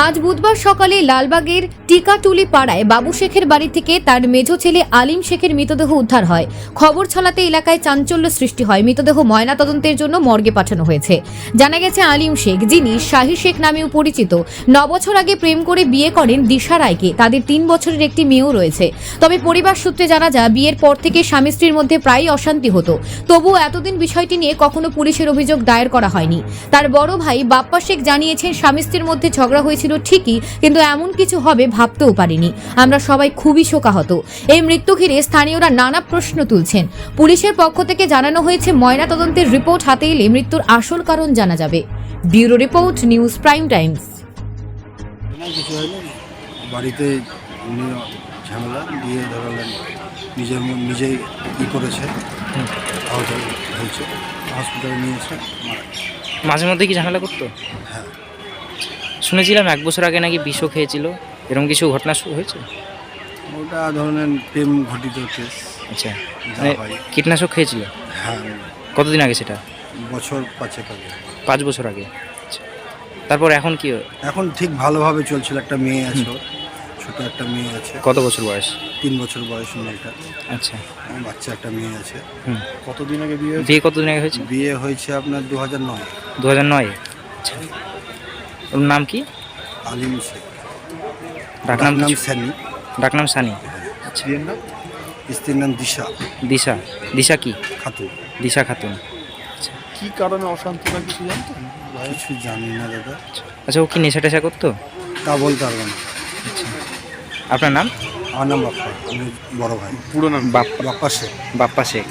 আজ বুধবার সকালে লালবাগের টিকাটুলি পাড়ায় বাবু শেখের বাড়ি থেকে তার মেঝো ছেলে আলিম শেখের মৃতদেহ উদ্ধার হয়। খবর ছড়াতে এলাকায় চাঞ্চল্য সৃষ্টি হয়। মৃতদেহ ময়নাতদন্তের জন্য মর্গে পাঠানো হয়েছে। জানা গেছে আলিম শেখ, যিনি শাহী শেখ নামেও পরিচিত, 9 বছর আগে প্রেম করে বিয়ে করেন দিশা রায়কে। তাদের 3 বছরের একটি মেয়েও রয়েছে। তবে পরিবার সূত্রে জানা যায়, বিয়ের পর থেকে স্বামী স্ত্রীর মধ্যে প্রায়ই অশান্তি হতো। তবুও এতদিন বিষয়টি নিয়ে কখনো পুলিশের অভিযোগ দায়ের করা হয়নি। তার বড় ভাই বাপ্পা শেখ জানিয়েছেন, স্বামী স্ত্রীর মধ্যে ঝগড়া হয়েছিল ঠিকই, কিন্তু এমন কিছু হবে ভাবতেও পারিনি। আমরা সবাই খুবই শোকাহত। এই মৃত্যু ঘিরে স্থানীয়রা নানা প্রশ্ন তুলছেন। পুলিশের পক্ষ থেকে জানানো হয়েছে, ময়নাতদন্তের রিপোর্ট হাতে এলে মৃত্যুর আসল কারণ জানা যাবে। Bureau report, news prime Times. কিছু হয়নি, বাড়িতে উনি ঝামেলা দিয়ে ধরালেন, নিজেই ই করেছে, আহত হয়েছে, হসপিটালে নিয়েছে, মারা গেছে। মাঝে মধ্যে কি ঝামেলা করতো? হ্যাঁ, শুনেছিলাম 1 বছর আগে নাকি বিষও খেয়েছিল, এরকম কিছু ঘটনা হয়েছে? ওটা ধরনের প্রেম ঘটিত কেস। আচ্ছা, যা মানে হয়। কীটনাশক খেয়েছিল? হ্যাঁ, কতদিন আগে সেটা? বছর 5 আগে। 5 বছর আগে। আচ্ছা, তারপর এখন কি? এখন ঠিক ভালোভাবে চলছিল। একটা মেয়ে আছে, ওর ছোট একটা মেয়ে আছে। কত বছর বয়স? 3 বছর বয়স মেয়েটা। আচ্ছা, বাচ্চা একটা মেয়ে আছে। হুম। কতদিন আগে বিয়ে হয়েছে? বিয়ে কতদিন আগে হয়েছে? বিয়ে হয়েছে আপনার 2009। 2009। আচ্ছা, ওর নাম কি? আলিম শেখ। ডাকনাম নাম কিছু? সানি। ডাকনাম সানি। আচ্ছা, স্ত্রীর নাম দিশা দিশা। দিশা কি? খাতুন। দিশা খাতুন। কি কারণে অশান্তি না কিছু জানতেন? কিছু জানি না দাদা, আচ্ছা, ও কি নেশা টেশা করতো? তা বলতে পারবো না। আপনার নাম? আমার নাম বাপ্পা, আমি বড় ভাই। পুরো নাম? বাপ্পা। বাপ্পা শেখ। বাপ্পা শেখ।